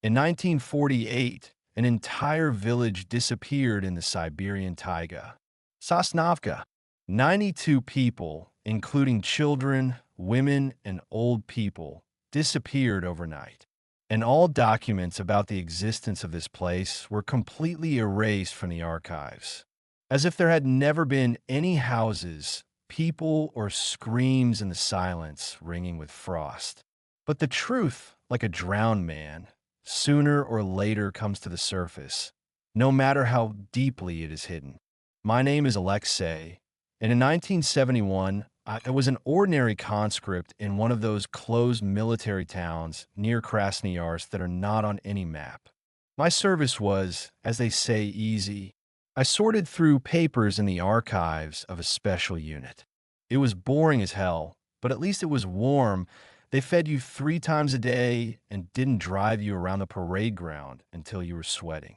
In 1948, an entire village disappeared in the Siberian Taiga. Sosnovka, 92 people, including children, women, and old people, disappeared overnight. And all documents about the existence of this place were completely erased from the archives, as if there had never been any houses, people, or screams in the silence ringing with frost. But the truth, like a drowned man, sooner or later comes to the surface, no matter how deeply it is hidden. My name is Alexei, and in 1971, I was an ordinary conscript in one of those closed military towns near Krasnoyarsk that are not on any map. My service was, as they say, easy. I sorted through papers in the archives of a special unit. It was boring as hell, but at least it was warm. They fed you 3 times a day and didn't drive you around the parade ground until you were sweating.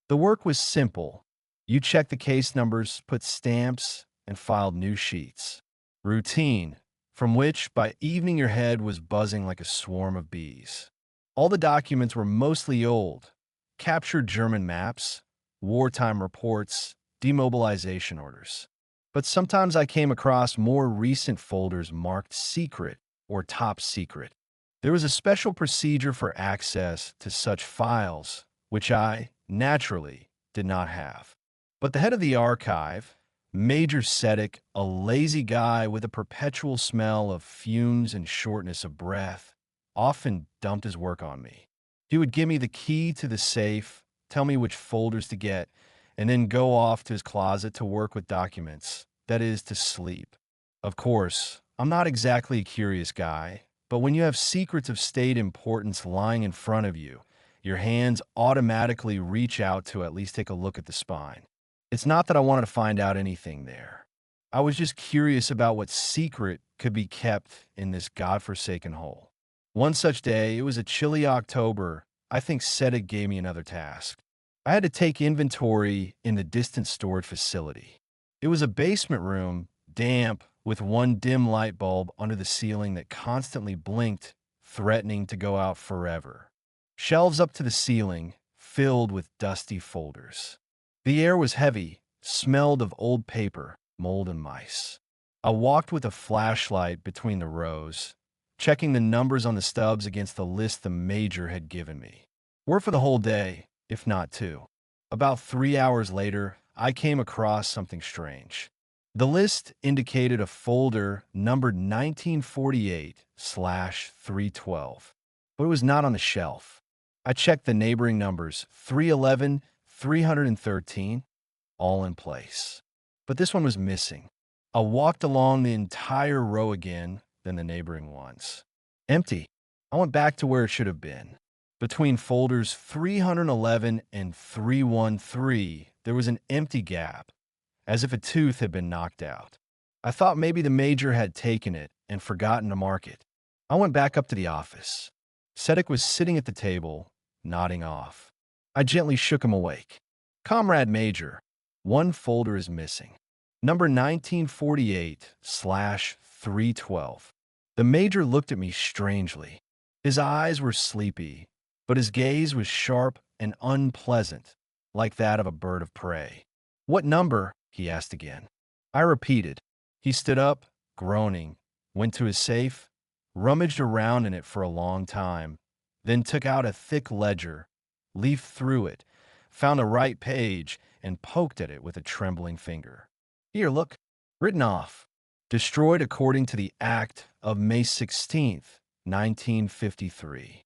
The work was simple. You checked the case numbers, put stamps, and filed new sheets. Routine, from which by evening your head was buzzing like a swarm of bees. All the documents were mostly old, captured German maps, wartime reports, demobilization orders. But sometimes I came across more recent folders marked secret or top secret. There was a special procedure for access to such files, which I, naturally, did not have. But the head of the archive, Major Sedek, a lazy guy with a perpetual smell of fumes and shortness of breath, often dumped his work on me. He would give me the key to the safe, tell me which folders to get, and then go off to his closet to work with documents, that is, to sleep. Of course, I'm not exactly a curious guy, but when you have secrets of state importance lying in front of you, your hands automatically reach out to at least take a look at the spine. It's not that I wanted to find out anything there. I was just curious about what secret could be kept in this godforsaken hole. One such day, it was a chilly October, I think Sedek gave me another task. I had to take inventory in the distant storage facility. It was a basement room, damp, with one dim light bulb under the ceiling that constantly blinked, threatening to go out forever. Shelves up to the ceiling, filled with dusty folders. The air was heavy, smelled of old paper, mold, and mice. I walked with a flashlight between the rows, checking the numbers on the stubs against the list the major had given me. Work for the whole day, if not 2. About 3 hours later, I came across something strange. The list indicated a folder numbered 1948/312, but it was not on the shelf. I checked the neighboring numbers, 311, 313, all in place. But this one was missing. I walked along the entire row again, then the neighboring ones. Empty. I went back to where it should have been. Between folders 311 and 313, there was an empty gap, as if a tooth had been knocked out. I thought maybe the major had taken it and forgotten to mark it. I went back up to the office. Sedek was sitting at the table, nodding off. I gently shook him awake. Comrade Major, one folder is missing. Number 1948/312. The major looked at me strangely. His eyes were sleepy, but his gaze was sharp and unpleasant, like that of a bird of prey. What number? He asked again. I repeated. He stood up, groaning, went to his safe, rummaged around in it for a long time, then took out a thick ledger, leafed through it, found the right page, and poked at it with a trembling finger. Here, look. Written off. Destroyed according to the Act of May 16th, 1953.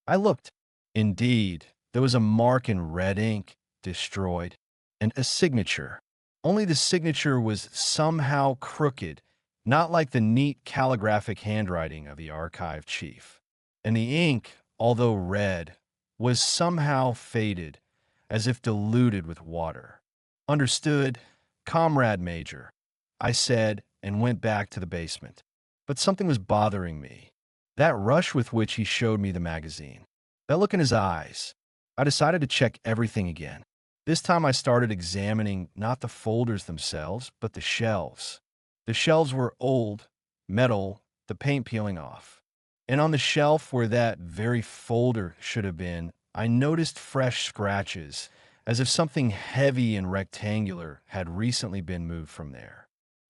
I looked. Indeed, there was a mark in red ink, destroyed, and a signature. Only the signature was somehow crooked, not like the neat calligraphic handwriting of the archive chief. And the ink, although red, was somehow faded, as if diluted with water. Understood, Comrade Major, I said, and went back to the basement. But something was bothering me. That rush with which he showed me the magazine. That look in his eyes. I decided to check everything again. This time I started examining not the folders themselves, but the shelves. The shelves were old, metal, the paint peeling off. And on the shelf where that very folder should have been, I noticed fresh scratches, as if something heavy and rectangular had recently been moved from there.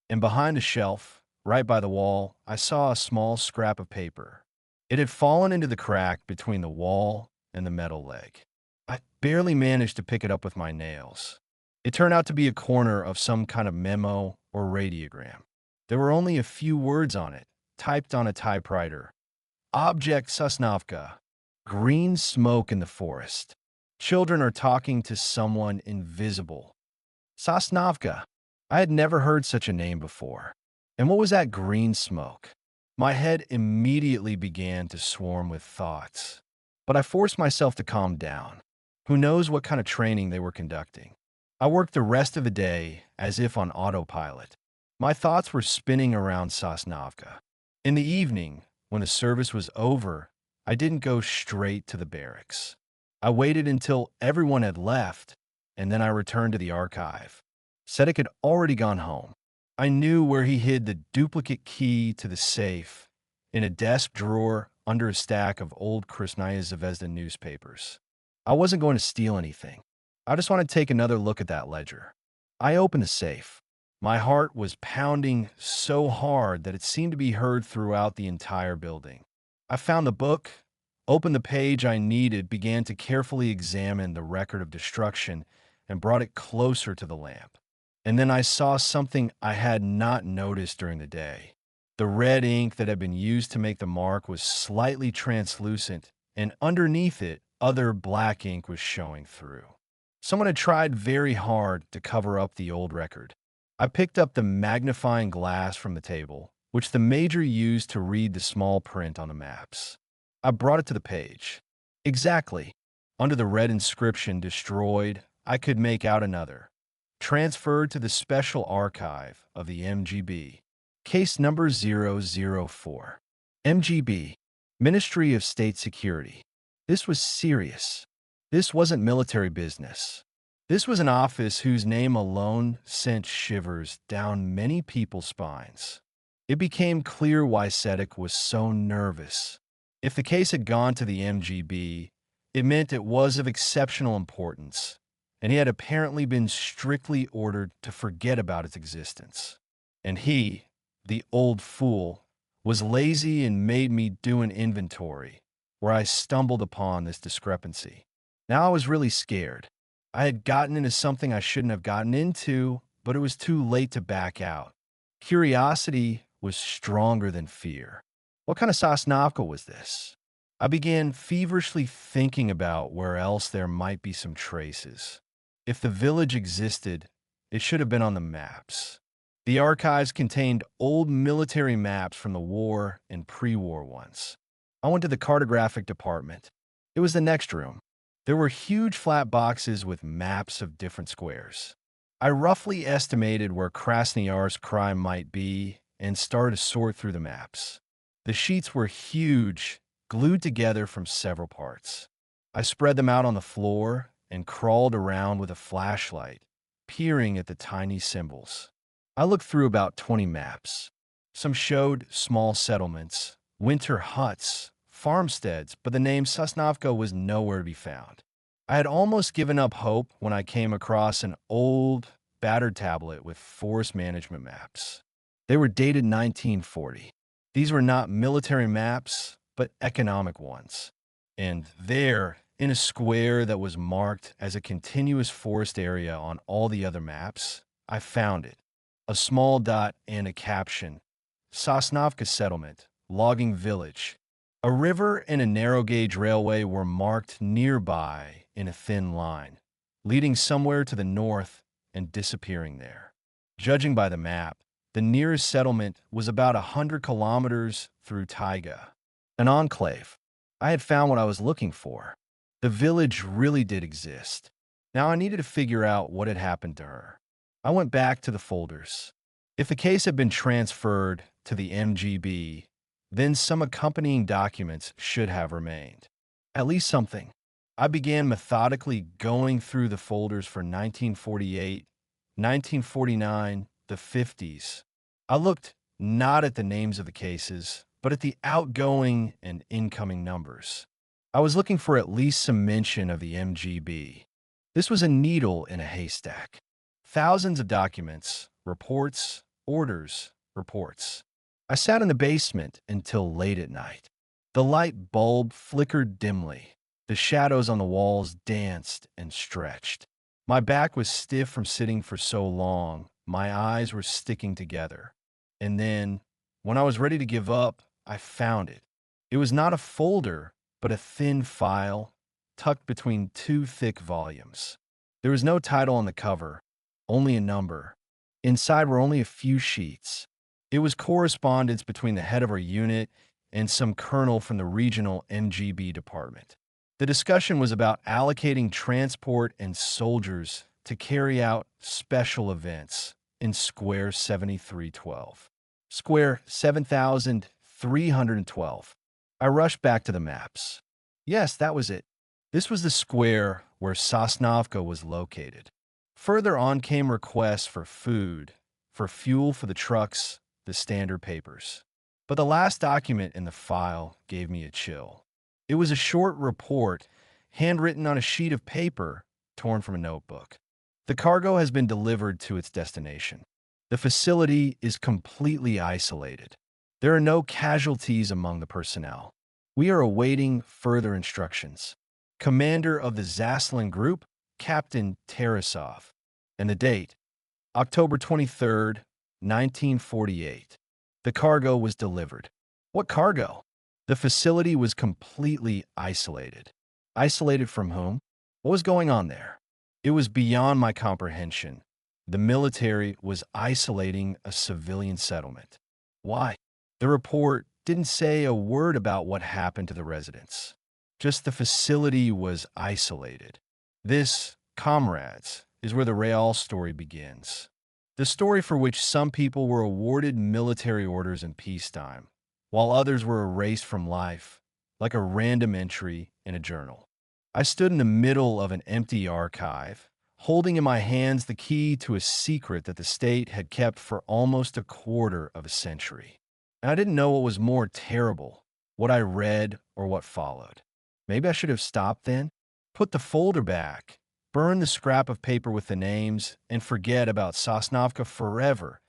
And behind a shelf, right by the wall, I saw a small scrap of paper. It had fallen into the crack between the wall and the metal leg. I barely managed to pick it up with my nails. It turned out to be a corner of some kind of memo or radiogram. There were only a few words on it, typed on a typewriter. Object Sosnovka. Green smoke in the forest. Children are talking to someone invisible. Sosnovka. I had never heard such a name before. And what was that green smoke? My head immediately began to swarm with thoughts. But I forced myself to calm down. Who knows what kind of training they were conducting? I worked the rest of the day as if on autopilot. My thoughts were spinning around Sosnovka. In the evening, when the service was over, I didn't go straight to the barracks. I waited until everyone had left, and then I returned to the archive. Sedek had already gone home. I knew where he hid the duplicate key to the safe, in a desk drawer under a stack of old Krasnaya Zvezda newspapers. I wasn't going to steal anything. I just wanted to take another look at that ledger. I opened the safe. My heart was pounding so hard that it seemed to be heard throughout the entire building. I found the book, opened the page I needed, began to carefully examine the record of destruction, and brought it closer to the lamp. And then I saw something I had not noticed during the day. The red ink that had been used to make the mark was slightly translucent, and underneath it, other black ink was showing through. Someone had tried very hard to cover up the old record. I picked up the magnifying glass from the table, which the major used to read the small print on the maps. I brought it to the page. Exactly. Under the red inscription, destroyed, I could make out another. Transferred to the Special Archive of the MGB. Case number 004. MGB. Ministry of State Security. This was serious. This wasn't military business. This was an office whose name alone sent shivers down many people's spines. It became clear why Sedek was so nervous. If the case had gone to the MGB, it meant it was of exceptional importance, and he had apparently been strictly ordered to forget about its existence. And he, the old fool, was lazy and made me do an inventory, where I stumbled upon this discrepancy. Now I was really scared. I had gotten into something I shouldn't have gotten into, but it was too late to back out. Curiosity was stronger than fear. What kind of Sosnovka was this? I began feverishly thinking about where else there might be some traces. If the village existed, it should have been on the maps. The archives contained old military maps from the war and pre-war ones. I went to the cartographic department. It was the next room. There were huge flat boxes with maps of different squares. I roughly estimated where Krasnoyar's crime might be and started to sort through the maps. The sheets were huge, glued together from several parts. I spread them out on the floor and crawled around with a flashlight, peering at the tiny symbols. I looked through about 20 maps. Some showed small settlements, winter huts, farmsteads, but the name Sosnovka was nowhere to be found. I had almost given up hope when I came across an old, battered tablet with forest management maps. They were dated 1940. These were not military maps, but economic ones. And there, in a square that was marked as a continuous forest area on all the other maps, I found it. A small dot and a caption. Sosnovka Settlement, Logging Village. A river and a narrow-gauge railway were marked nearby in a thin line, leading somewhere to the north and disappearing there. Judging by the map, the nearest settlement was about 100 kilometers through Taiga, an enclave. I had found what I was looking for. The village really did exist. Now I needed to figure out what had happened to her. I went back to the folders. If the case had been transferred to the MGB, then some accompanying documents should have remained. At least something. I began methodically going through the folders for 1948, 1949, the 50s. I looked not at the names of the cases, but at the outgoing and incoming numbers. I was looking for at least some mention of the MGB. This was a needle in a haystack. Thousands of documents, reports, orders, reports. I sat in the basement until late at night. The light bulb flickered dimly. The shadows on the walls danced and stretched. My back was stiff from sitting for so long. My eyes were sticking together. And then, when I was ready to give up, I found it. It was not a folder, but a thin file tucked between two thick volumes. There was no title on the cover, only a number. Inside were only a few sheets. It was correspondence between the head of our unit and some colonel from the regional MGB department. The discussion was about allocating transport and soldiers to carry out special events in Square 7312. Square 7312. I rushed back to the maps. Yes, that was it. This was the square where Sosnovka was located. Further on came requests for food, for fuel for the trucks, the standard papers. But the last document in the file gave me a chill. It was a short report, handwritten on a sheet of paper, torn from a notebook. The cargo has been delivered to its destination. The facility is completely isolated. There are no casualties among the personnel. We are awaiting further instructions. Commander of the Zaslin Group, Captain Tarasov. And the date, October 23rd, 1948. The cargo was delivered. What cargo? The facility was completely isolated. Isolated from whom? What was going on there? It was beyond my comprehension. The military was isolating a civilian settlement. Why? The report didn't say a word about what happened to the residents. Just the facility was isolated. This, comrades, is where the real story begins. The story for which some people were awarded military orders in peacetime, while others were erased from life, like a random entry in a journal. I stood in the middle of an empty archive, holding in my hands the key to a secret that the state had kept for almost a quarter of a century. And I didn't know what was more terrible, what I read or what followed. Maybe I should have stopped then, put the folder back, burn the scrap of paper with the names, and forget about Sosnovka forever,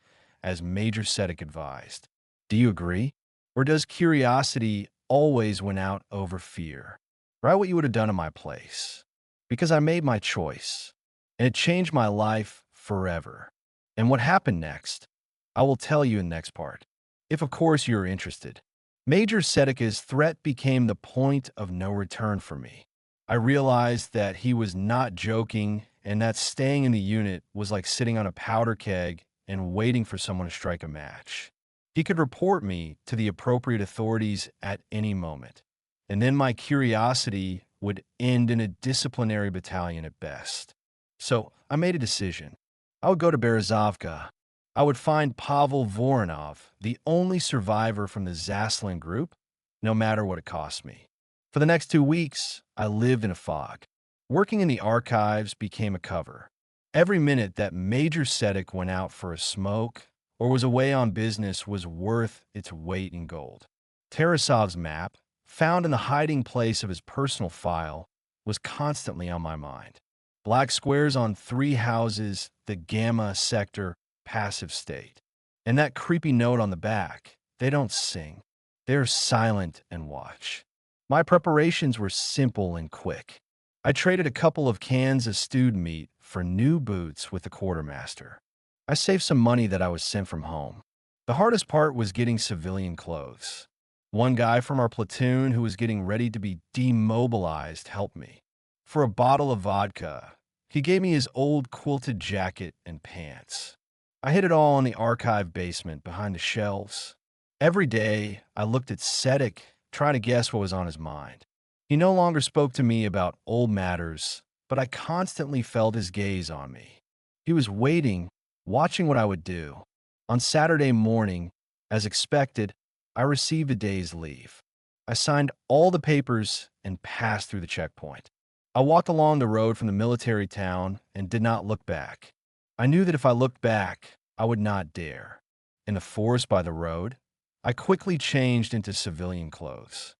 as Major Sedek advised. Do you agree? Or does curiosity always win out over fear? Write what you would have done in my place. Because I made my choice, and it changed my life forever. And what happened next, I will tell you in the next part. If, of course, you're interested. Major Sedeka's threat became the point of no return for me. I realized that he was not joking and that staying in the unit was like sitting on a powder keg and waiting for someone to strike a match. He could report me to the appropriate authorities at any moment, and then my curiosity would end in a disciplinary battalion at best. So I made a decision. I would go to Berezovka. I would find Pavel Voronov, the only survivor from the Zaslin Group, no matter what it cost me. For the next 2 weeks, I lived in a fog. Working in the archives became a cover. Every minute that Major Sedek went out for a smoke or was away on business was worth its weight in gold. Tarasov's map, found in the hiding place of his personal file, was constantly on my mind. Black squares on 3 houses, the Gamma sector, passive state. And that creepy note on the back, they don't sing. They're silent and watch. My preparations were simple and quick. I traded a couple of cans of stewed meat for new boots with the quartermaster. I saved some money that I was sent from home. The hardest part was getting civilian clothes. One guy from our platoon who was getting ready to be demobilized helped me. For a bottle of vodka, he gave me his old quilted jacket and pants. I hid it all in the archive basement behind the shelves. Every day, I looked at Sedek, trying to guess what was on his mind. He no longer spoke to me about old matters, but I constantly felt his gaze on me. He was waiting, watching what I would do. On Saturday morning, as expected, I received a day's leave. I signed all the papers and passed through the checkpoint. I walked along the road from the military town and did not look back. I knew that if I looked back, I would not dare. In the forest by the road, I quickly changed into civilian clothes.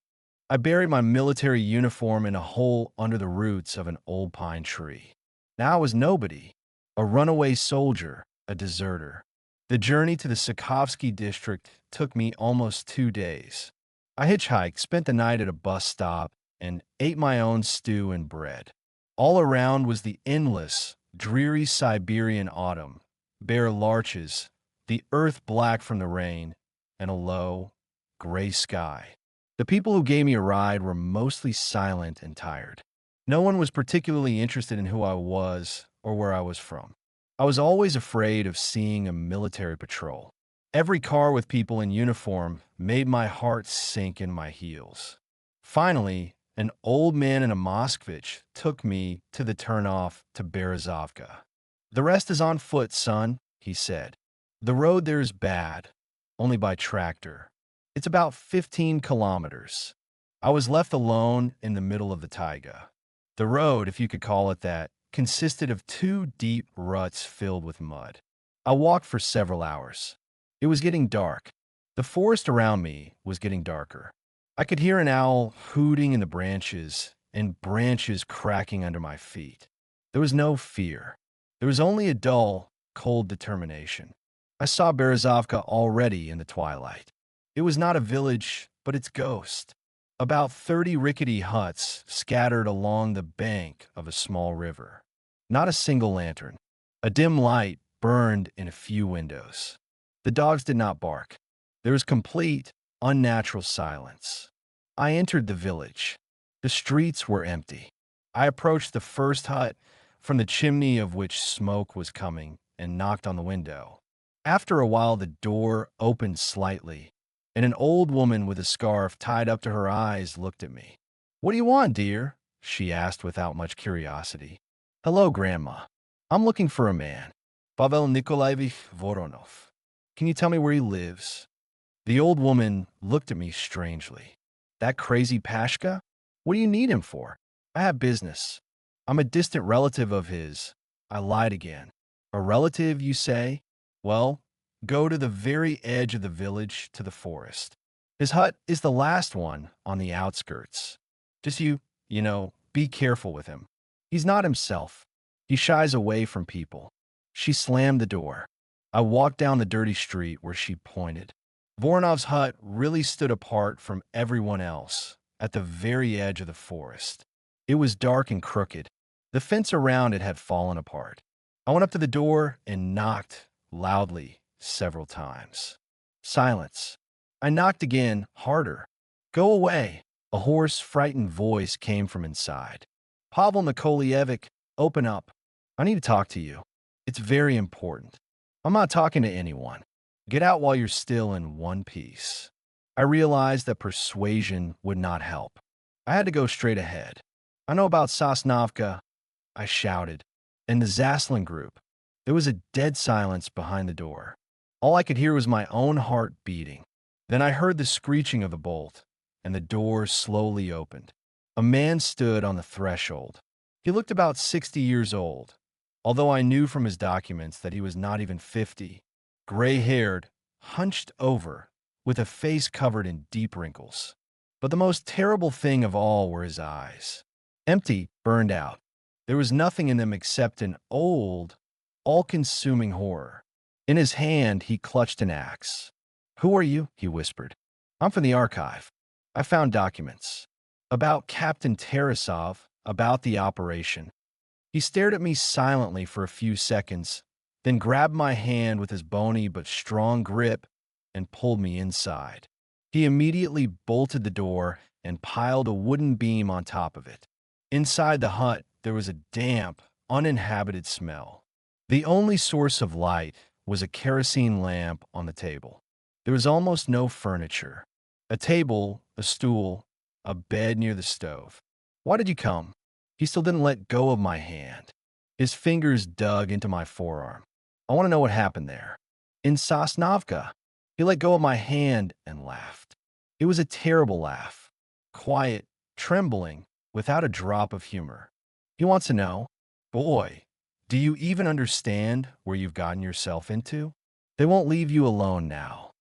I buried my military uniform in a hole under the roots of an old pine tree. Now I was nobody, a runaway soldier, a deserter. The journey to the Sokovsky district took me almost 2 days. I hitchhiked, spent the night at a bus stop, and ate my own stew and bread. All around was the endless, dreary Siberian autumn, bare larches, the earth black from the rain, and a low, gray sky. The people who gave me a ride were mostly silent and tired. No one was particularly interested in who I was or where I was from. I was always afraid of seeing a military patrol. Every car with people in uniform made my heart sink in my heels. Finally, an old man in a Moskvich took me to the turnoff to Berezovka. "The rest is on foot, son," he said. "The road there is bad, only by tractor. It's about 15 kilometers." I was left alone in the middle of the taiga. The road, if you could call it that, consisted of 2 deep ruts filled with mud. I walked for several hours. It was getting dark. The forest around me was getting darker. I could hear an owl hooting in the branches and branches cracking under my feet. There was no fear. There was only a dull, cold determination. I saw Berezovka already in the twilight. It was not a village, but its ghost. About 30 rickety huts scattered along the bank of a small river. Not a single lantern. A dim light burned in a few windows. The dogs did not bark. There was complete, unnatural silence. I entered the village. The streets were empty. I approached the first hut, from the chimney of which smoke was coming, and knocked on the window. After a while, the door opened slightly, and an old woman with a scarf tied up to her eyes looked at me. "What do you want, dear?" she asked without much curiosity. "Hello, Grandma. I'm looking for a man. Pavel Nikolaevich Voronov. Can you tell me where he lives?" The old woman looked at me strangely. "That crazy Pashka? What do you need him for?" "I have business. I'm a distant relative of his." I lied again. "A relative, you say? Well, go to the very edge of the village to the forest. His hut is the last one on the outskirts. Just be careful with him. He's not himself. He shies away from people." She slammed the door. I walked down the dirty street where she pointed. Voronov's hut really stood apart from everyone else, at the very edge of the forest. It was dark and crooked. The fence around it had fallen apart. I went up to the door and knocked loudly several times. Silence. I knocked again, harder. "Go away." A hoarse, frightened voice came from inside. "Pavel Nikolaevich, open up. I need to talk to you. It's very important." "I'm not talking to anyone. Get out while you're still in one piece." I realized that persuasion would not help. I had to go straight ahead. "I know about Sosnovka," I shouted, "and the Zaslin group." There was a dead silence behind the door. All I could hear was my own heart beating. Then I heard the screeching of the bolt, and the door slowly opened. A man stood on the threshold. He looked about 60 years old, although I knew from his documents that he was not even 50. Gray-haired, hunched over, with a face covered in deep wrinkles. But the most terrible thing of all were his eyes. Empty, burned out. There was nothing in them except an old, all-consuming horror. In his hand, he clutched an axe. "Who are you?" he whispered. "I'm from the archive. I found documents. About Captain Tarasov, about the operation." He stared at me silently for a few seconds, then grabbed my hand with his bony but strong grip and pulled me inside. He immediately bolted the door and piled a wooden beam on top of it. Inside the hut, there was a damp, uninhabited smell. The only source of light was a kerosene lamp on the table. There was almost no furniture. A table, a stool, a bed near the stove. "Why did you come?" He still didn't let go of my hand. His fingers dug into my forearm. "I want to know what happened there." "In Sosnovka." He let go of my hand and laughed. It was a terrible laugh. Quiet, trembling, without a drop of humor. He wants to know, "Boy, do you even understand where you've gotten yourself into? They won't leave you alone now.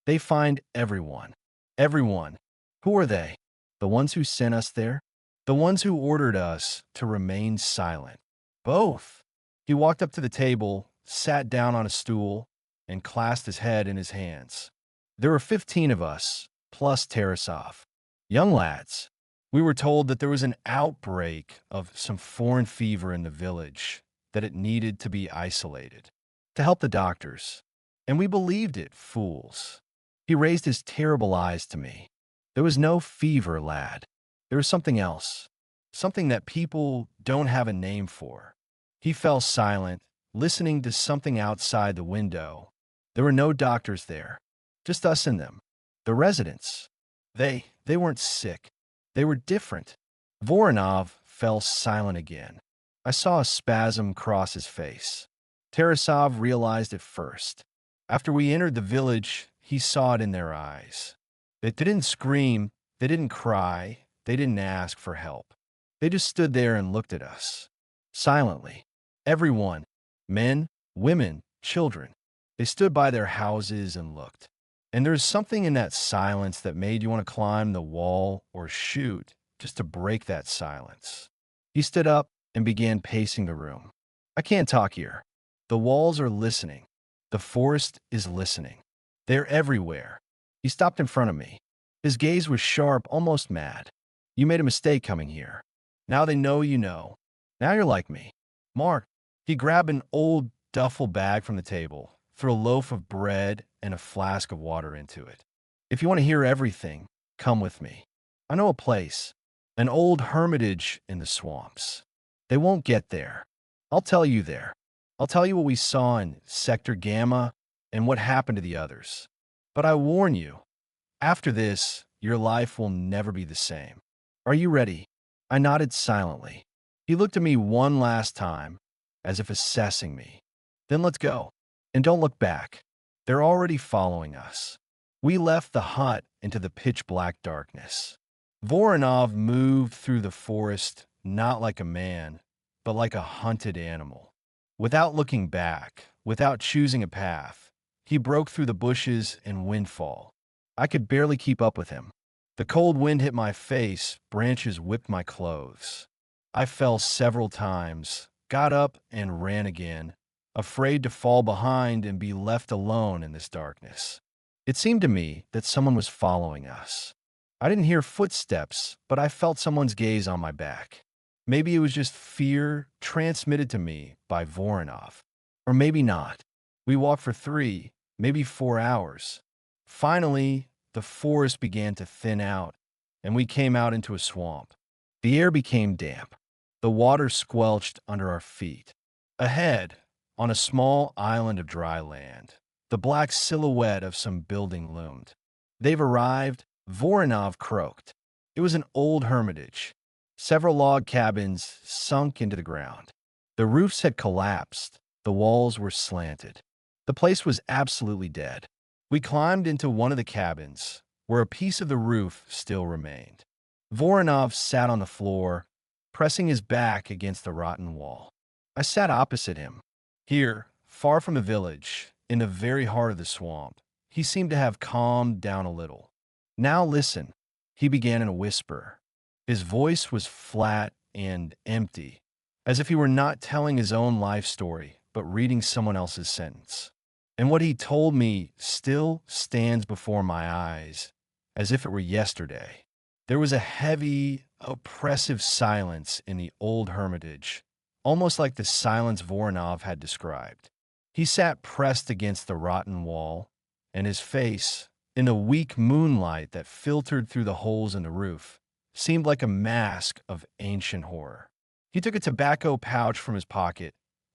They find everyone. Everyone. Who are they?" The ones who sent us there? The ones who ordered us to remain silent? Both. He walked up to the table, sat down on a stool, and clasped his head in his hands. There were 15 of us, plus Tarasov. Young lads. We were told that there was an outbreak of some foreign fever in the village, that it needed to be isolated. To help the doctors. And we believed it, fools. He raised his terrible eyes to me. There was no fever, lad. There was something else. Something that people don't have a name for. He fell silent, listening to something outside the window. There were no doctors there. Just us and them. The residents. They weren't sick. They were different. Voronov fell silent again. I saw a spasm cross his face. Tarasov realized it first. After we entered the village, he saw it in their eyes. They didn't scream, they didn't cry, they didn't ask for help. They just stood there and looked at us. Silently. Everyone. Men, women, children. They stood by their houses and looked. And there was something in that silence that made you want to climb the wall or shoot just to break that silence. He stood up and began pacing the room. I can't talk here. The walls are listening. The forest is listening. They're everywhere. He stopped in front of me. His gaze was sharp, almost mad. You made a mistake coming here. Now they know you know. Now you're like me. Mark. He grabbed an old duffel bag from the table, threw a loaf of bread and a flask of water into it. If you want to hear everything, come with me. I know a place, an old hermitage in the swamps. They won't get there. I'll tell you there. I'll tell you what we saw in Sector Gamma and what happened to the others. But I warn you, after this, your life will never be the same. Are you ready? I nodded silently. He looked at me one last time, as if assessing me. Then let's go. And don't look back. They're already following us. We left the hut into the pitch-black darkness. Voronov moved through the forest not like a man, but like a hunted animal. Without looking back, without choosing a path, he broke through the bushes and windfall. I could barely keep up with him. The cold wind hit my face, branches whipped my clothes. I fell several times, got up and ran again, afraid to fall behind and be left alone in this darkness. It seemed to me that someone was following us. I didn't hear footsteps, but I felt someone's gaze on my back. Maybe it was just fear transmitted to me by Voronov. Or maybe not. We walked for 3, maybe 4 hours. Finally, the forest began to thin out, and we came out into a swamp. The air became damp. The water squelched under our feet. Ahead, on a small island of dry land, the black silhouette of some building loomed. They've arrived, Voronov croaked. It was an old hermitage. Several log cabins sunk into the ground. The roofs had collapsed. The walls were slanted. The place was absolutely dead. We climbed into one of the cabins, where a piece of the roof still remained. Voronov sat on the floor, pressing his back against the rotten wall. I sat opposite him. Here, far from the village, in the very heart of the swamp, he seemed to have calmed down a little. Now listen, he began in a whisper. His voice was flat and empty, as if he were not telling his own life story, but reading someone else's sentence. And what he told me still stands before my eyes, as if it were yesterday. There was a heavy, oppressive silence in the old hermitage, almost like the silence Voronov had described. He sat pressed against the rotten wall, and his face, in the weak moonlight that filtered through the holes in the roof, seemed like a mask of ancient horror. He took a tobacco pouch from his pocket,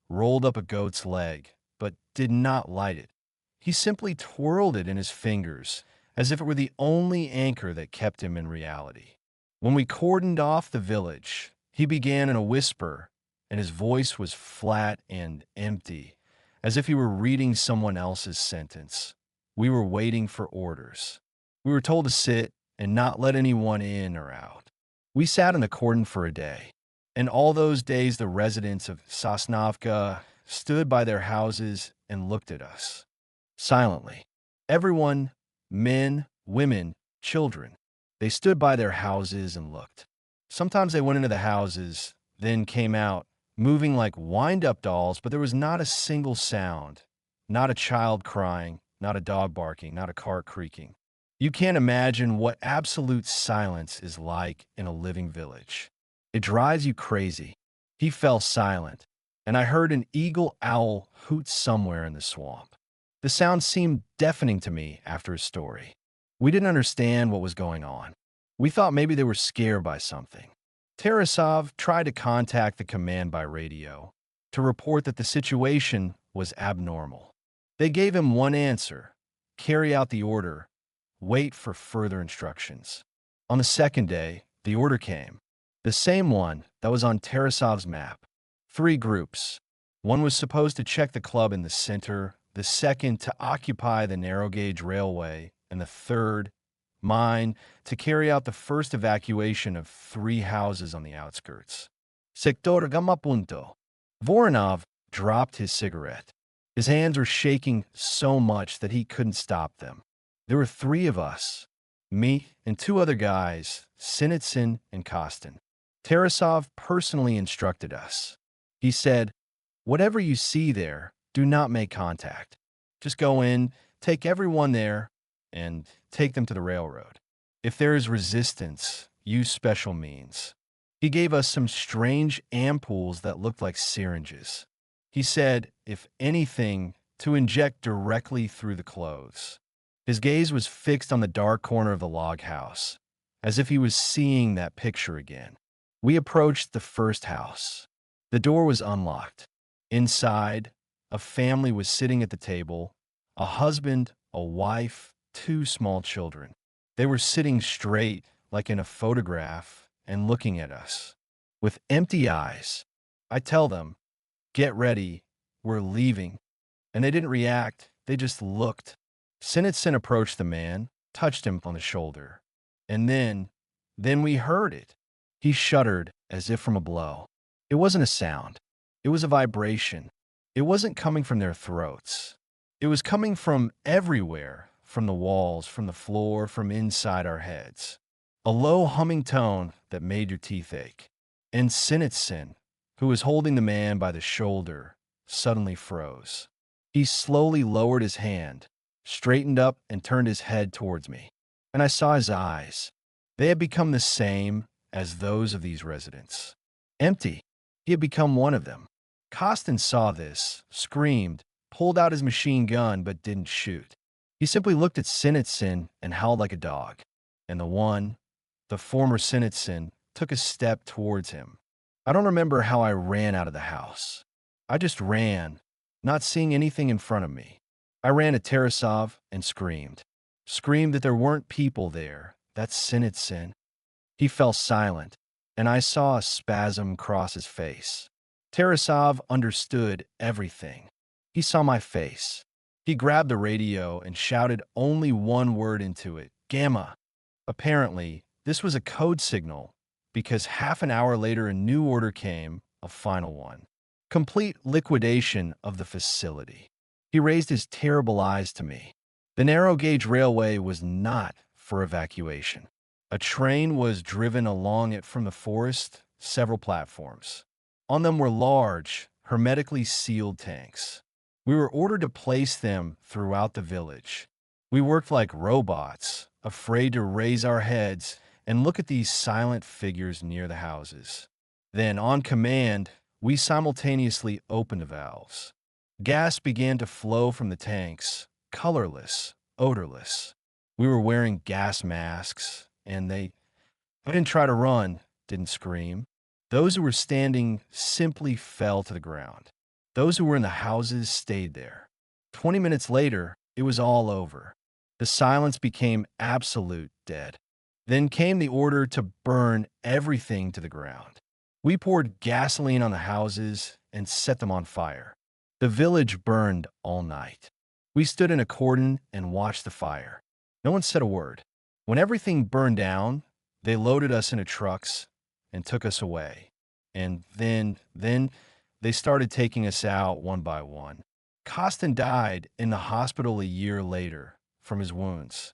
rolled up a goat's leg, but did not light it. He simply twirled it in his fingers, as if it were the only anchor that kept him in reality. When we cordoned off the village, he began in a whisper, and his voice was flat and empty, as if he were reading someone else's sentence. We were waiting for orders. We were told to sit and not let anyone in or out. We sat in the cordon for a day, and all those days the residents of Sosnovka stood by their houses and looked at us. Silently. Everyone, men, women, children. They stood by their houses and looked. Sometimes they went into the houses, then came out, moving like wind-up dolls, but there was not a single sound. Not a child crying, not a dog barking, not a car creaking. You can't imagine what absolute silence is like in a living village. It drives you crazy. He fell silent, and I heard an eagle owl hoot somewhere in the swamp. The sound seemed deafening to me after his story. We didn't understand what was going on. We thought maybe they were scared by something. Tarasov tried to contact the command by radio to report that the situation was abnormal. They gave him one answer: carry out the order, wait for further instructions. On the second day, the order came, the same one that was on Tarasov's map. 3 groups. One was supposed to check the club in the center, the second to occupy the narrow-gauge railway, and the third, mine, to carry out the first evacuation of 3 houses on the outskirts. Sector Gamapunto. Voronov dropped his cigarette. His hands were shaking so much that he couldn't stop them. There were 3 of us, me and 2 other guys, Sinitsyn and Kostin. Tarasov personally instructed us. He said, "Whatever you see there, do not make contact. Just go in, take everyone there, and take them to the railroad. If there is resistance, use special means." He gave us some strange ampoules that looked like syringes. He said, if anything, to inject directly through the clothes. His gaze was fixed on the dark corner of the log house, as if he was seeing that picture again. We approached the first house. The door was unlocked. Inside, a family was sitting at the table, a husband, a wife, 2 small children. They were sitting straight, like in a photograph, and looking at us. With empty eyes, I tell them, "Get ready, we're leaving." And they didn't react, they just looked. Sinitsyn approached the man, touched him on the shoulder. And then we heard it. He shuddered as if from a blow. It wasn't a sound. It was a vibration. It wasn't coming from their throats. It was coming from everywhere, from the walls, from the floor, from inside our heads. A low humming tone that made your teeth ache. And Sinitsyn, who was holding the man by the shoulder, suddenly froze. He slowly lowered his hand, straightened up, and turned his head towards me. And I saw his eyes. They had become the same as those of these residents. Empty. He had become one of them. Kostin saw this, screamed, pulled out his machine gun, but didn't shoot. He simply looked at Sinitsyn and howled like a dog. And the former Sinitsyn, took a step towards him. I don't remember how I ran out of the house. I just ran, not seeing anything in front of me. I ran at Tarasov and screamed. Screamed that there weren't people there. That's Sinitsyn. He fell silent, and I saw a spasm cross his face. Tarasov understood everything. He saw my face. He grabbed the radio and shouted only one word into it: Gamma. Apparently, this was a code signal, because half an hour later a new order came, a final one. Complete liquidation of the facility. He raised his terrible eyes to me. The narrow-gauge railway was not for evacuation. A train was driven along it from the forest, several platforms. On them were large, hermetically sealed tanks. We were ordered to place them throughout the village. We worked like robots, afraid to raise our heads and look at these silent figures near the houses. Then, on command, we simultaneously opened the valves. Gas began to flow from the tanks, colorless, odorless. We were wearing gas masks, and they didn't try to run, didn't scream. Those who were standing simply fell to the ground. Those who were in the houses stayed there. 20 minutes later, it was all over. The silence became absolute dead. Then came the order to burn everything to the ground. We poured gasoline on the houses and set them on fire. The village burned all night. We stood in a cordon and watched the fire. No one said a word. When everything burned down, they loaded us into trucks and took us away. And then they started taking us out one by one. Kostin died in the hospital a year later from his wounds.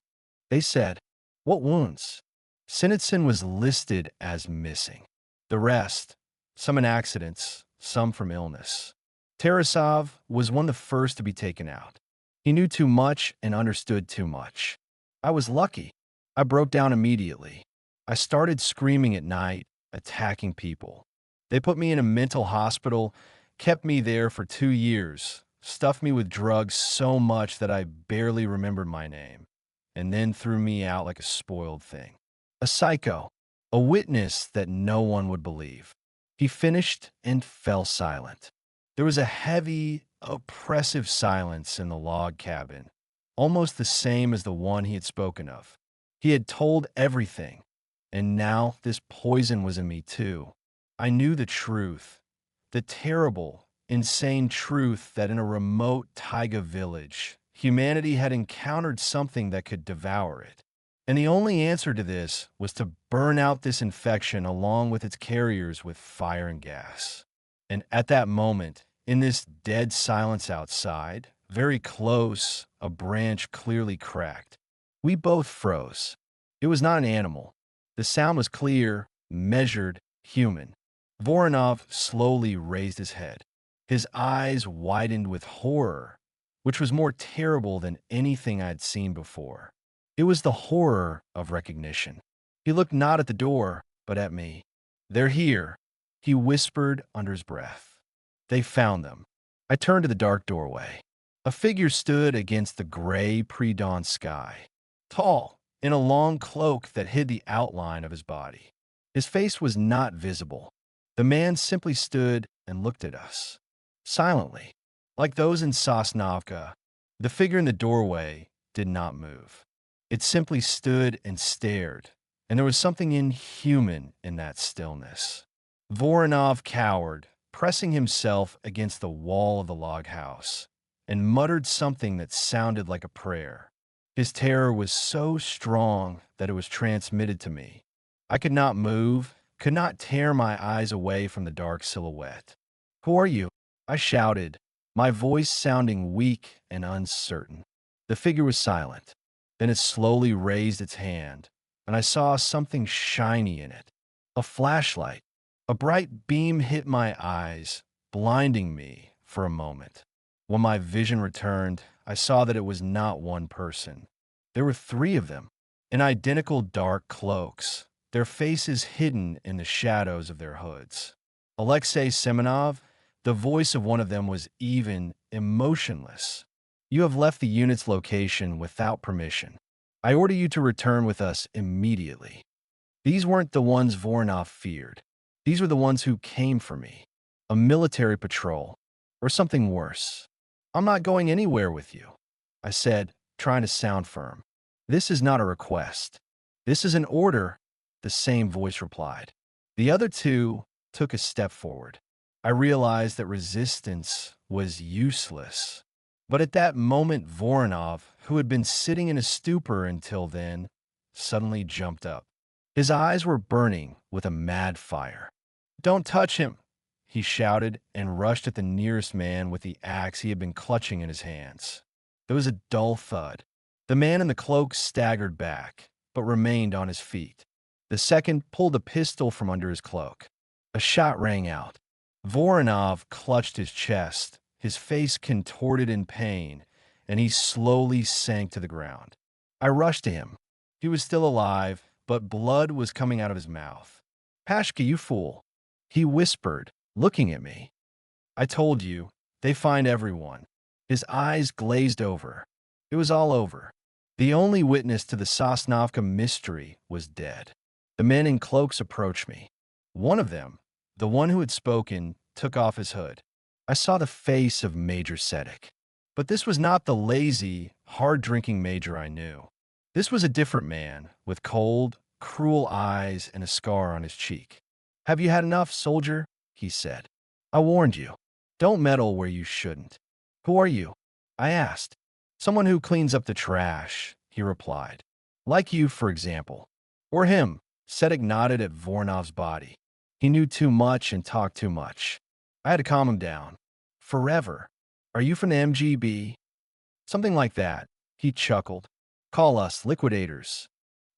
They said, "What wounds?" Sinitsyn was listed as missing. The rest, some in accidents, some from illness. Tarasov was one of the first to be taken out. He knew too much and understood too much. I was lucky. I broke down immediately. I started screaming at night, attacking people. They put me in a mental hospital, kept me there for 2 years, stuffed me with drugs so much that I barely remembered my name, and then threw me out like a spoiled thing. A psycho, a witness that no one would believe. He finished and fell silent. There was a heavy, oppressive silence in the log cabin, almost the same as the one he had spoken of. He had told everything, and now this poison was in me too. I knew the truth, the terrible, insane truth that in a remote taiga village, humanity had encountered something that could devour it. And the only answer to this was to burn out this infection along with its carriers with fire and gas. And at that moment, in this dead silence outside, very close, a branch clearly cracked. We both froze. It was not an animal. The sound was clear, measured, human. Voronov slowly raised his head. His eyes widened with horror, which was more terrible than anything I'd seen before. It was the horror of recognition. He looked not at the door, but at me. "They're here," he whispered under his breath. "They found them." I turned to the dark doorway. A figure stood against the gray pre-dawn sky, tall, in a long cloak that hid the outline of his body. His face was not visible. The man simply stood and looked at us, silently. Like those in Sosnovka, the figure in the doorway did not move. It simply stood and stared, and there was something inhuman in that stillness. Voronov cowered, pressing himself against the wall of the log house, and muttered something that sounded like a prayer. His terror was so strong that it was transmitted to me. I could not move, could not tear my eyes away from the dark silhouette. "Who are you?" I shouted, my voice sounding weak and uncertain. The figure was silent. Then it slowly raised its hand, and I saw something shiny in it. A flashlight. A bright beam hit my eyes, blinding me for a moment. When my vision returned, I saw that it was not one person. There were 3 of them, in identical dark cloaks, their faces hidden in the shadows of their hoods. Alexei Semenov, the voice of one of them was even emotionless. "You have left the unit's location without permission. I order you to return with us immediately." These weren't the ones Voronov feared. These were the ones who came for me. A military patrol, or something worse. "I'm not going anywhere with you," I said, trying to sound firm. "This is not a request. This is an order," the same voice replied. The other 2 took a step forward. I realized that resistance was useless. But at that moment, Voronov, who had been sitting in a stupor until then, suddenly jumped up. His eyes were burning with a mad fire. "Don't touch him!" he shouted and rushed at the nearest man with the axe he had been clutching in his hands. There was a dull thud. The man in the cloak staggered back, but remained on his feet. The second pulled a pistol from under his cloak. A shot rang out. Voronov clutched his chest, his face contorted in pain, and he slowly sank to the ground. I rushed to him. He was still alive, but blood was coming out of his mouth. "Pashka, you fool," he whispered, looking at me. "I told you, they find everyone." His eyes glazed over. It was all over. The only witness to the Sosnovka mystery was dead. The men in cloaks approached me. One of them, the one who had spoken, took off his hood. I saw the face of Major Sedek. But this was not the lazy, hard-drinking major I knew. This was a different man, with cold, cruel eyes and a scar on his cheek. "Have you had enough, soldier?" he said. "I warned you. Don't meddle where you shouldn't." "Who are you?" I asked. "Someone who cleans up the trash," he replied. "Like you, for example." "Or him." Sedek nodded at Voronov's body. He knew too much and talked too much. I had to calm him down. "Forever. Are you from the MGB?" "Something like that." He chuckled. "Call us liquidators."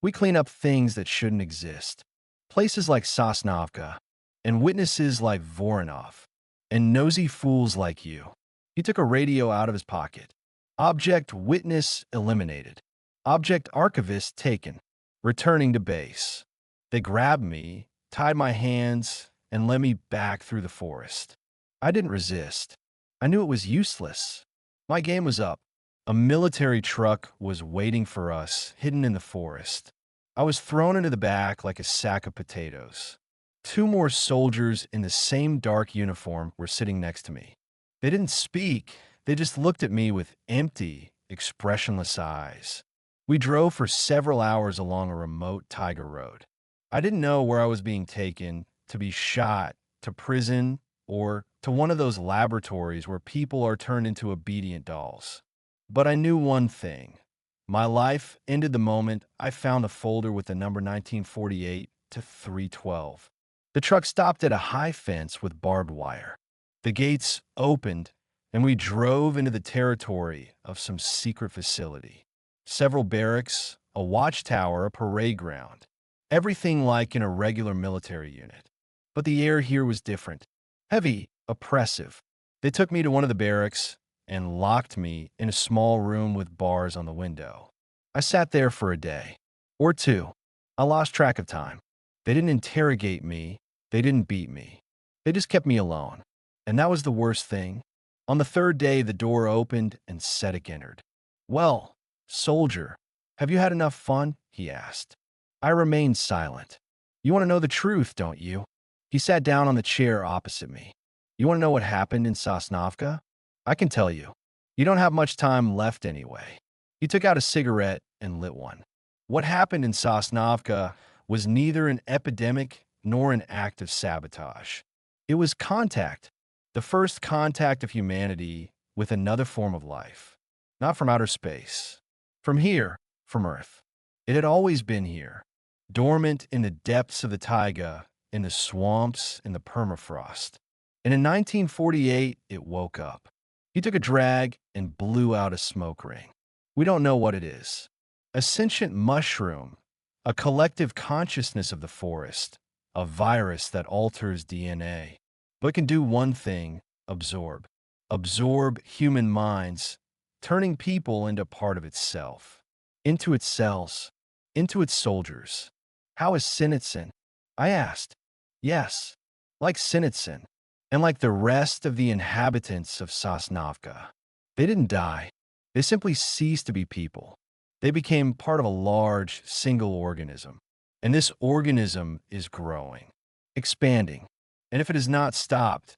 We clean up things that shouldn't exist. Places like Sosnovka, and witnesses like Voronov, and nosy fools like you. He took a radio out of his pocket. Object witness eliminated. Object archivist taken. Returning to base. They grabbed me, tied my hands, and led me back through the forest. I didn't resist. I knew it was useless. My game was up. A military truck was waiting for us, hidden in the forest. I was thrown into the back like a sack of potatoes. Two more soldiers in the same dark uniform were sitting next to me. They didn't speak. They just looked at me with empty, expressionless eyes. We drove for several hours along a remote Taiga road. I didn't know where I was being taken, to be shot, to prison, or to one of those laboratories where people are turned into obedient dolls. But I knew one thing. My life ended the moment I found a folder with the number 1948 to 312. The truck stopped at a high fence with barbed wire. The gates opened, and we drove into the territory of some secret facility. Several barracks, a watchtower, a parade ground. Everything like in a regular military unit. But the air here was different. Heavy, oppressive. They took me to one of the barracks and locked me in a small room with bars on the window. I sat there for a day. Or two. I lost track of time. They didn't interrogate me. They didn't beat me. They just kept me alone. And that was the worst thing. On the third day, the door opened and Sedek entered. "Well, soldier, have you had enough fun?" he asked. I remained silent. "You want to know the truth, don't you?" He sat down on the chair opposite me. "You want to know what happened in Sosnovka? I can tell you. You don't have much time left anyway." He took out a cigarette and lit one. What happened in Sosnovka was neither an epidemic nor an act of sabotage. It was contact, the first contact of humanity with another form of life. Not from outer space. From here, from Earth. It had always been here, dormant in the depths of the taiga, in the swamps, in the permafrost. And in 1948, it woke up. He took a drag and blew out a smoke ring. We don't know what it is. A sentient mushroom, a collective consciousness of the forest, a virus that alters DNA, but can do one thing: absorb. Absorb human minds, turning people into part of itself, into its cells, into its soldiers. How is Sinitsin? I asked. Yes, like Sinitsin, and like the rest of the inhabitants of Sosnovka. They didn't die. They simply ceased to be people. They became part of a large, single organism. And this organism is growing, expanding. And if it is not stopped,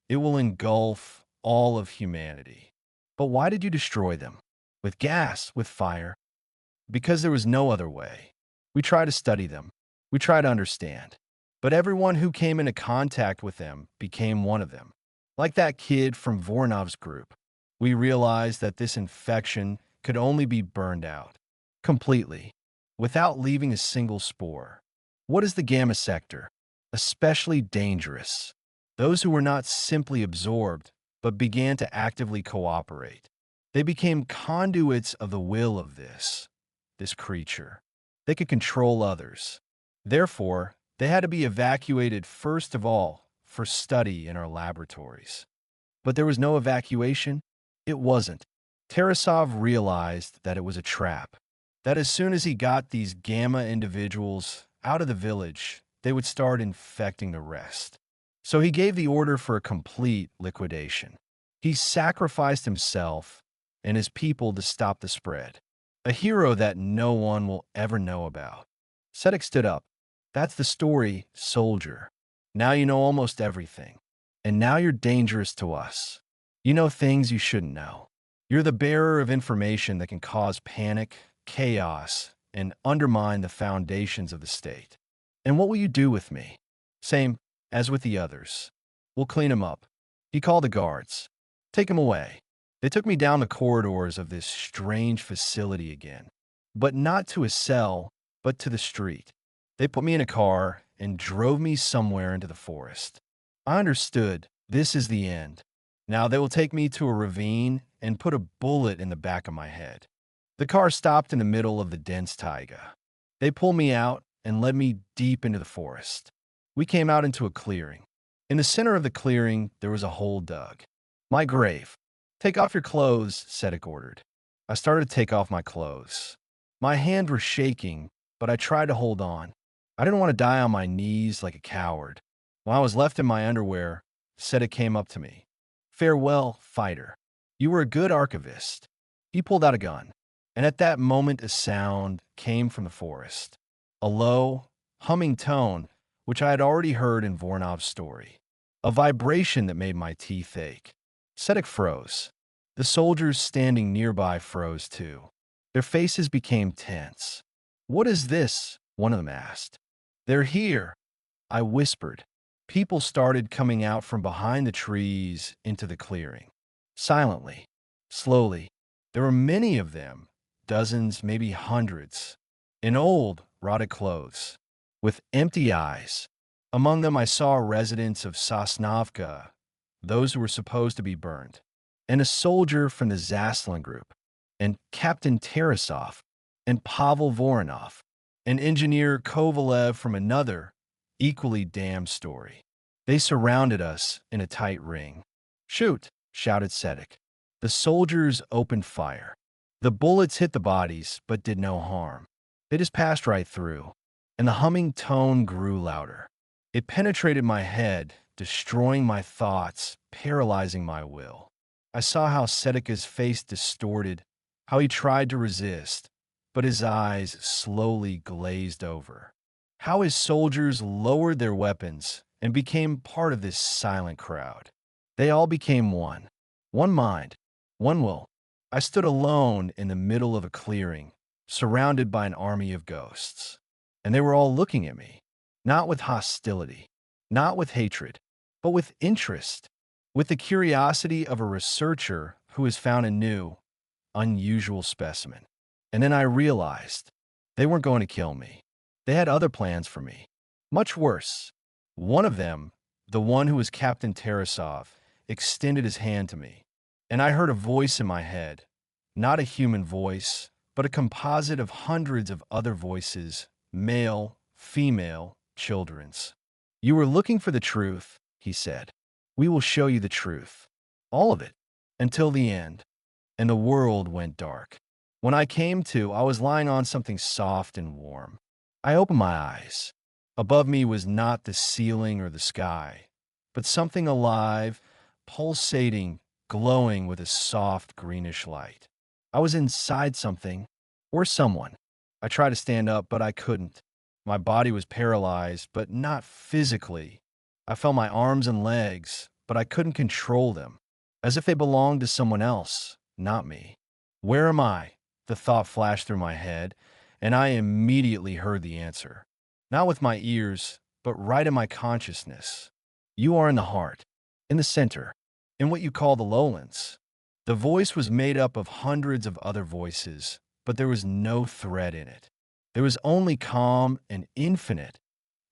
it will engulf all of humanity. But why did you destroy them? With gas, with fire? Because there was no other way. We try to study them. We try to understand. But everyone who came into contact with them became one of them. Like that kid from Voronov's group. We realized that this infection could only be burned out. Completely. Without leaving a single spore. What is the gamma sector? Especially dangerous. Those who were not simply absorbed, but began to actively cooperate. They became conduits of the will of this creature. They could control others. Therefore, they had to be evacuated first of all for study in our laboratories. But there was no evacuation. It wasn't. Tarasov realized that it was a trap. That as soon as he got these gamma individuals out of the village, they would start infecting the rest. So he gave the order for a complete liquidation. He sacrificed himself and his people to stop the spread. A hero that no one will ever know about. Sedek stood up. That's the story, soldier. Now you know almost everything. And now you're dangerous to us. You know things you shouldn't know. You're the bearer of information that can cause panic, chaos, and undermine the foundations of the state. And what will you do with me? Same as with the others. We'll clean him up. He called the guards. Take him away. They took me down the corridors of this strange facility again. But not to a cell, but to the street. They put me in a car and drove me somewhere into the forest. I understood. This is the end. Now they will take me to a ravine and put a bullet in the back of my head. The car stopped in the middle of the dense taiga. They pulled me out and led me deep into the forest. We came out into a clearing. In the center of the clearing, there was a hole dug. My grave. Take off your clothes, Sedek ordered. I started to take off my clothes. My hands were shaking, but I tried to hold on. I didn't want to die on my knees like a coward. When I was left in my underwear, Sedek came up to me. Farewell, fighter. You were a good archivist. He pulled out a gun, and at that moment a sound came from the forest. A low, humming tone, which I had already heard in Voronov's story. A vibration that made my teeth ache. Sedek froze. The soldiers standing nearby froze too. Their faces became tense. What is this? One of them asked. They're here, I whispered. People started coming out from behind the trees into the clearing. Silently, slowly. There were many of them, dozens, maybe hundreds, in old, rotted clothes, with empty eyes. Among them I saw residents of Sosnovka, those who were supposed to be burned, and a soldier from the Zaslin group, and Captain Tarasov, and Pavel Voronov, and engineer Kovalev from another, equally damned story. They surrounded us in a tight ring. Shoot, shouted Sedek. The soldiers opened fire. The bullets hit the bodies, but did no harm. They just passed right through, and the humming tone grew louder. It penetrated my head, destroying my thoughts, paralyzing my will. I saw how Sedeka's face distorted, how he tried to resist, but his eyes slowly glazed over. How his soldiers lowered their weapons and became part of this silent crowd. They all became one mind, one will. I stood alone in the middle of a clearing, surrounded by an army of ghosts. And they were all looking at me, not with hostility, not with hatred, but with interest, with the curiosity of a researcher who has found a new, unusual specimen. And then I realized they weren't going to kill me. They had other plans for me, much worse. One of them, the one who was Captain Tarasov, extended his hand to me, and I heard a voice in my head, not a human voice, but a composite of hundreds of other voices, male, female, children's. You were looking for the truth, he said. We will show you the truth. All of it, until the end. And the world went dark. When I came to, I was lying on something soft and warm. I opened my eyes. Above me was not the ceiling or the sky, but something alive, pulsating, glowing with a soft greenish light. I was inside something, or someone. I tried to stand up, but I couldn't. My body was paralyzed, but not physically. I felt my arms and legs, but I couldn't control them, as if they belonged to someone else, not me. Where am I? The thought flashed through my head, and I immediately heard the answer. Not with my ears, but right in my consciousness. You are in the heart, in the center, in what you call the lowlands. The voice was made up of hundreds of other voices, but there was no thread in it. There was only calm and infinite,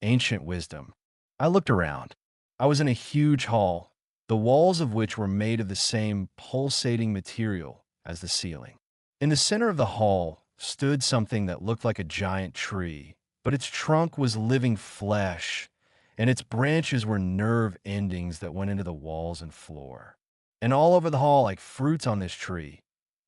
ancient wisdom. I looked around. I was in a huge hall, the walls of which were made of the same pulsating material as the ceiling. In the center of the hall stood something that looked like a giant tree, but its trunk was living flesh, and its branches were nerve endings that went into the walls and floor. And all over the hall, like fruits on this tree,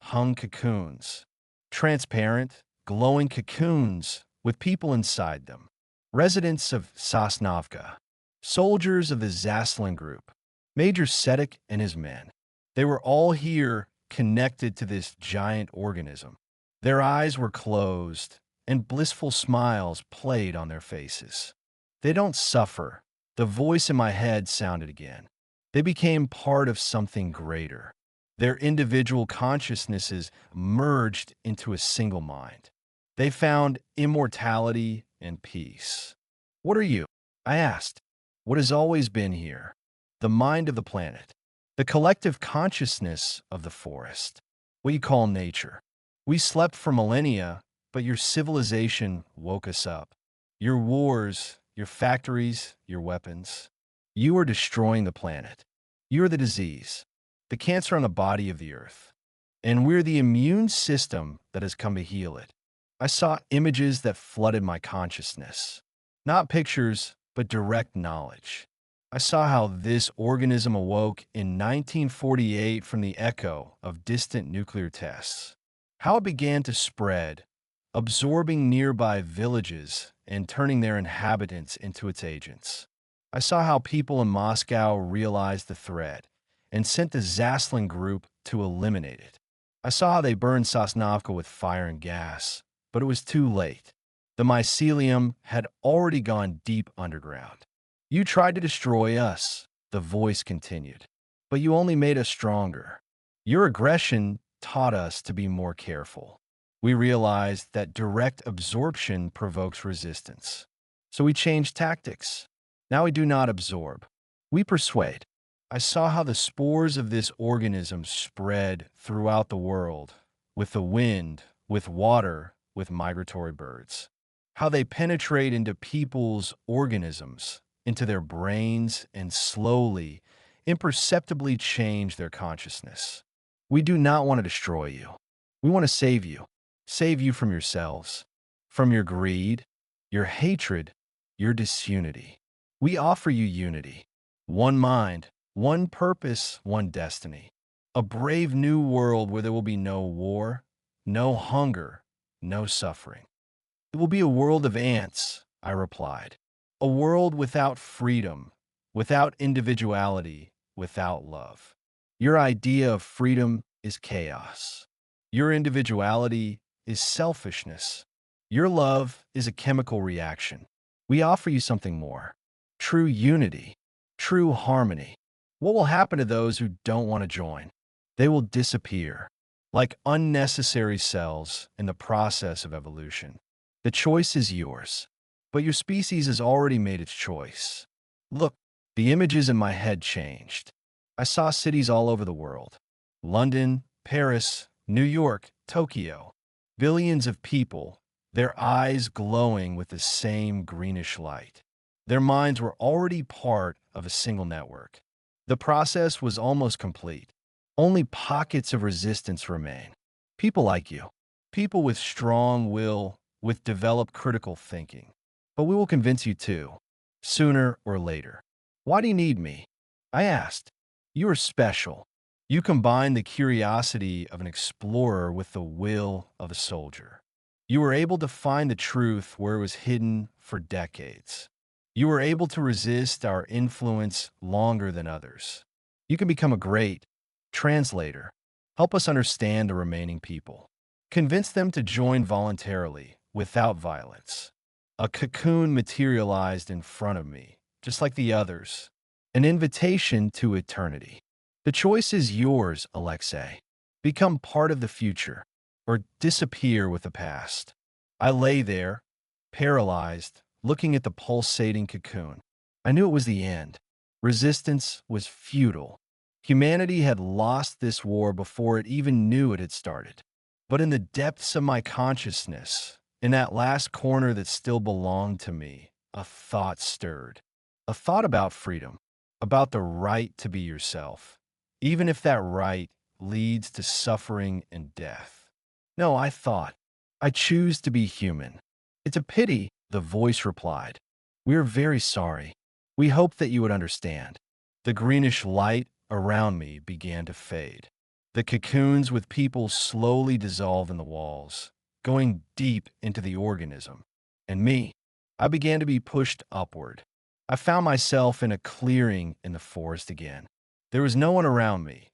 hung cocoons. Transparent, glowing cocoons with people inside them. Residents of Sosnovka, soldiers of the Zaslin group, Major Sedek and his men. They were all here connected to this giant organism. Their eyes were closed, and blissful smiles played on their faces. They don't suffer. The voice in my head sounded again. They became part of something greater. Their individual consciousnesses merged into a single mind. They found immortality and peace. What are you? I asked. What has always been here? The mind of the planet. The collective consciousness of the forest. What you call nature. We slept for millennia, but your civilization woke us up. Your wars, your factories, your weapons. You are destroying the planet. You are the disease, the cancer on the body of the earth. And we're the immune system that has come to heal it. I saw images that flooded my consciousness. Not pictures, but direct knowledge. I saw how this organism awoke in 1948 from the echo of distant nuclear tests. How it began to spread, absorbing nearby villages and turning their inhabitants into its agents. I saw how people in Moscow realized the threat and sent the Zaslin group to eliminate it. I saw how they burned Sosnovka with fire and gas, but it was too late. The mycelium had already gone deep underground. You tried to destroy us, the voice continued, but you only made us stronger. Your aggression taught us to be more careful. We realized that direct absorption provokes resistance. So we changed tactics. Now we do not absorb. We persuade. I saw how the spores of this organism spread throughout the world, with the wind, with water, with migratory birds. How they penetrate into people's organisms, into their brains, and slowly, imperceptibly change their consciousness. We do not want to destroy you. We want to save you. Save you from yourselves, from your greed, your hatred, your disunity. We offer you unity. One mind, one purpose, one destiny. A brave new world where there will be no war, no hunger, no suffering. It will be a world of ants, I replied. A world without freedom, without individuality, without love. Your idea of freedom is chaos. Your individuality is selfishness. Your love is a chemical reaction. We offer you something more. True unity, true harmony. What will happen to those who don't want to join? They will disappear, like unnecessary cells in the process of evolution. The choice is yours, but your species has already made its choice. Look, the images in my head changed. I saw cities all over the world. London, Paris, New York, Tokyo. Billions of people, their eyes glowing with the same greenish light. Their minds were already part of a single network. The process was almost complete. Only pockets of resistance remain. People like you. People with strong will, with developed critical thinking. But we will convince you too, sooner or later. Why do you need me? I asked. You are special. You combine the curiosity of an explorer with the will of a soldier. You were able to find the truth where it was hidden for decades. You were able to resist our influence longer than others. You can become a great translator. Help us understand the remaining people. Convince them to join voluntarily, without violence. A cocoon materialized in front of me, just like the others. An invitation to eternity. The choice is yours, Alexei. Become part of the future, or disappear with the past. I lay there, paralyzed, looking at the pulsating cocoon. I knew it was the end. Resistance was futile. Humanity had lost this war before it even knew it had started. But in the depths of my consciousness, in that last corner that still belonged to me, a thought stirred. A thought about freedom, about the right to be yourself, even if that right leads to suffering and death. No, I thought, I choose to be human. It's a pity, the voice replied. We are very sorry. We hope that you would understand. The greenish light around me began to fade. The cocoons with people slowly dissolve in the walls, going deep into the organism. And me, I began to be pushed upward. I found myself in a clearing in the forest again. There was no one around me,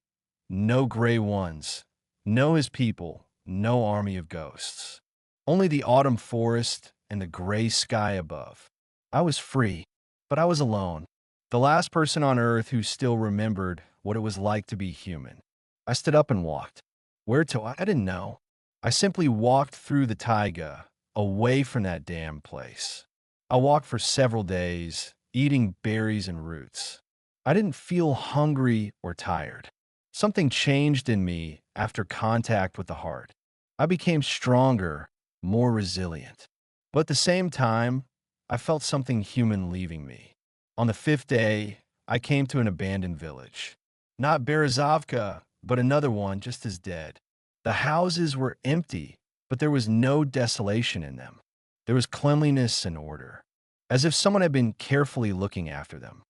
no gray ones, no his people, no army of ghosts. Only the autumn forest and the gray sky above. I was free, but I was alone. The last person on earth who still remembered what it was like to be human. I stood up and walked. Where to? I didn't know. I simply walked through the taiga, away from that damn place. I walked for several days, eating berries and roots. I didn't feel hungry or tired. Something changed in me after contact with the heart. I became stronger, more resilient. But at the same time, I felt something human leaving me. On the fifth day, I came to an abandoned village. Not Berezovka, but another one just as dead. The houses were empty, but there was no desolation in them. There was cleanliness and order, as if someone had been carefully looking after them.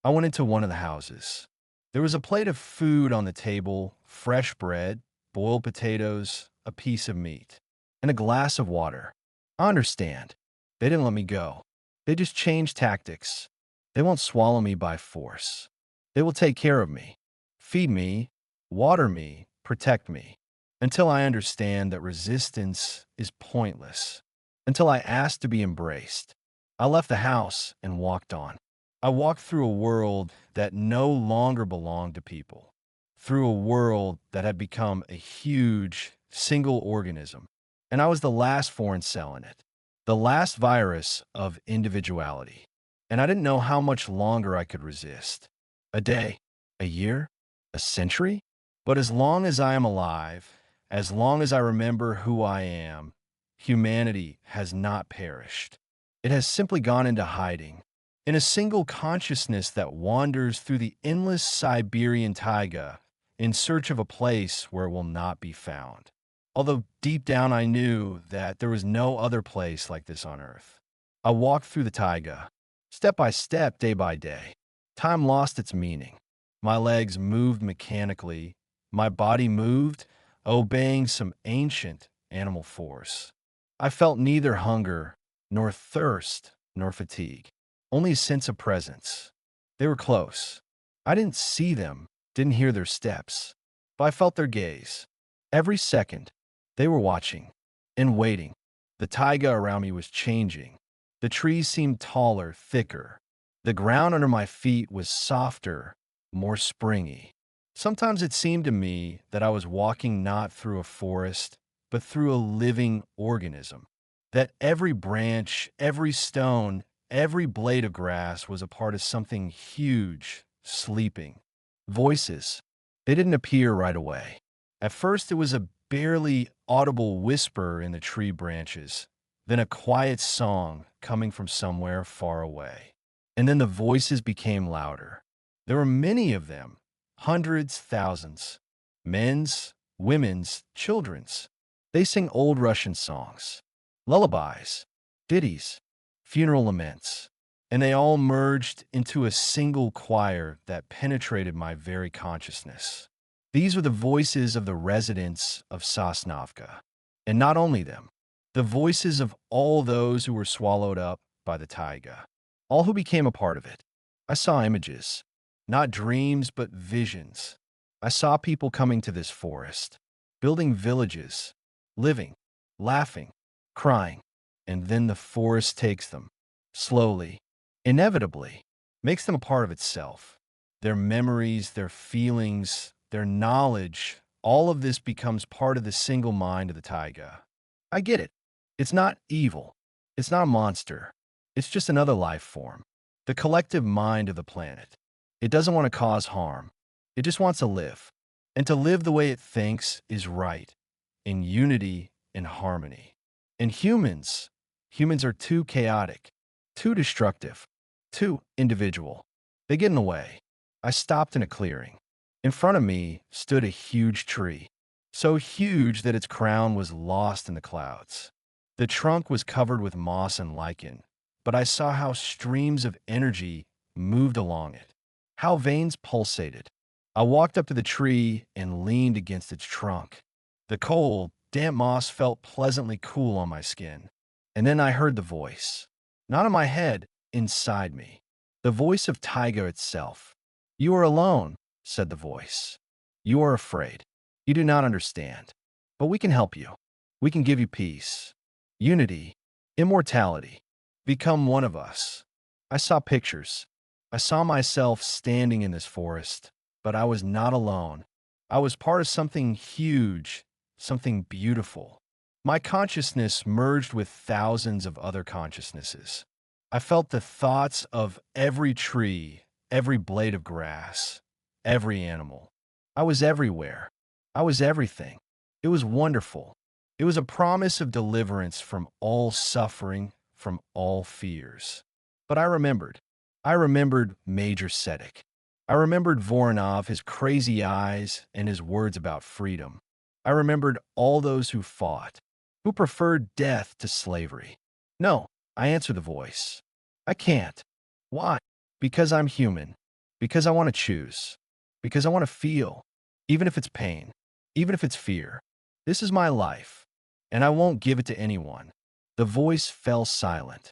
I went into one of the houses. There was a plate of food on the table, fresh bread, boiled potatoes, a piece of meat, and a glass of water. I understand. They didn't let me go. They just changed tactics. They won't swallow me by force. They will take care of me, feed me, water me, protect me, until I understand that resistance is pointless, until I ask to be embraced. I left the house and walked on. I walked through a world that no longer belonged to people, through a world that had become a huge, single organism, and I was the last foreign cell in it, the last virus of individuality. And I didn't know how much longer I could resist. A day, a year, a century? But as long as I am alive, as long as I remember who I am, humanity has not perished. It has simply gone into hiding, in a single consciousness that wanders through the endless Siberian taiga in search of a place where it will not be found. Although deep down I knew that there was no other place like this on Earth. I walked through the taiga, step by step, day by day. Time lost its meaning. My legs moved mechanically. My body moved, obeying some ancient animal force. I felt neither hunger, nor thirst, nor fatigue. Only a sense of presence. They were close. I didn't see them, didn't hear their steps, but I felt their gaze. Every second, they were watching and waiting. The taiga around me was changing. The trees seemed taller, thicker. The ground under my feet was softer, more springy. Sometimes it seemed to me that I was walking not through a forest, but through a living organism. That every branch, every stone, every blade of grass was a part of something huge, sleeping. Voices. They didn't appear right away. At first, it was a barely audible whisper in the tree branches, then a quiet song coming from somewhere far away. And then the voices became louder. There were many of them, hundreds, thousands. Men's, women's, children's. They sing old Russian songs, lullabies, ditties, funeral laments, and they all merged into a single choir that penetrated my very consciousness. These were the voices of the residents of Sosnovka, and not only them, the voices of all those who were swallowed up by the taiga, all who became a part of it. I saw images, not dreams, but visions. I saw people coming to this forest, building villages, living, laughing, crying, and then the forest takes them, slowly, inevitably, makes them a part of itself. Their memories, their feelings, their knowledge, all of this becomes part of the single mind of the taiga. I get it. It's not evil. It's not a monster. It's just another life form. The collective mind of the planet. It doesn't want to cause harm. It just wants to live. And to live the way it thinks is right, in unity and harmony. And humans are too chaotic, too destructive, too individual. They get in the way. I stopped in a clearing. In front of me stood a huge tree, so huge that its crown was lost in the clouds. The trunk was covered with moss and lichen, but I saw how streams of energy moved along it, how veins pulsated. I walked up to the tree and leaned against its trunk. The cold, damp moss felt pleasantly cool on my skin. And then I heard the voice, not in my head, inside me, the voice of Taiga itself. "You are alone," said the voice. "You are afraid. You do not understand. But we can help you. We can give you peace, unity, immortality. Become one of us." I saw pictures. I saw myself standing in this forest, but I was not alone. I was part of something huge, something beautiful. My consciousness merged with thousands of other consciousnesses. I felt the thoughts of every tree, every blade of grass, every animal. I was everywhere. I was everything. It was wonderful. It was a promise of deliverance from all suffering, from all fears. But I remembered. I remembered Major Sedek. I remembered Voronov, his crazy eyes, and his words about freedom. I remembered all those who fought. who preferred death to slavery. No, I answered the voice. I can't. Why? Because I'm human. Because I want to choose. Because I want to feel. Even if it's pain. Even if it's fear. This is my life. And I won't give it to anyone. The voice fell silent.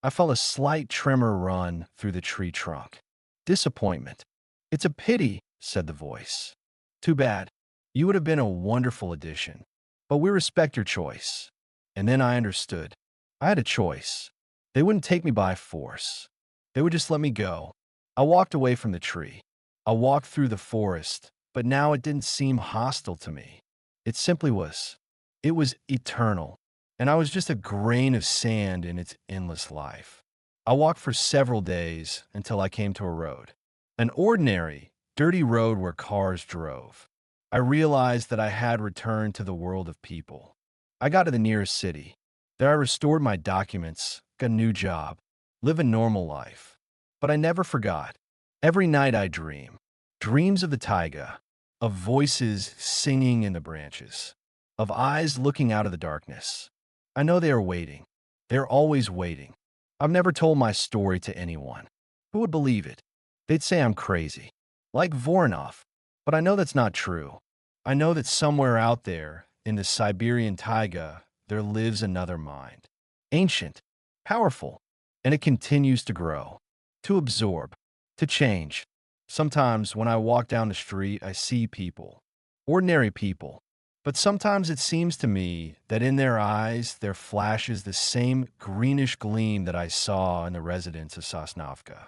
I felt a slight tremor run through the tree trunk. Disappointment. It's a pity, said the voice. Too bad. You would have been a wonderful addition. But we respect your choice. And then I understood. I had a choice. They wouldn't take me by force. They would just let me go. I walked away from the tree. I walked through the forest, but now it didn't seem hostile to me. It simply was. It was eternal, and I was just a grain of sand in its endless life. I walked for several days until I came to a road. An ordinary, dirty road where cars drove. I realized that I had returned to the world of people. I got to the nearest city. There I restored my documents, got a new job, live a normal life. But I never forgot. Every night I dream. Dreams of the taiga, of voices singing in the branches, of eyes looking out of the darkness. I know they are waiting. They are always waiting. I've never told my story to anyone. Who would believe it? They'd say I'm crazy, like Voronov. But I know that's not true. I know that somewhere out there, in the Siberian taiga, there lives another mind. Ancient, powerful, and it continues to grow, to absorb, to change. Sometimes when I walk down the street, I see people, ordinary people. But sometimes it seems to me that in their eyes there flashes the same greenish gleam that I saw in the residents of Sosnovka.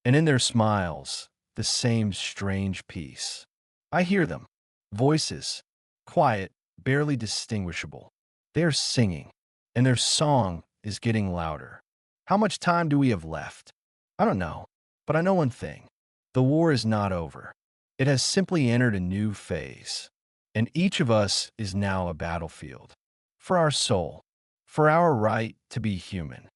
And in their smiles, the same strange peace. I hear them. Voices. Quiet, barely distinguishable. They are singing, and their song is getting louder. How much time do we have left? I don't know, but I know one thing. The war is not over. It has simply entered a new phase. And each of us is now a battlefield. For our soul. For our right to be human.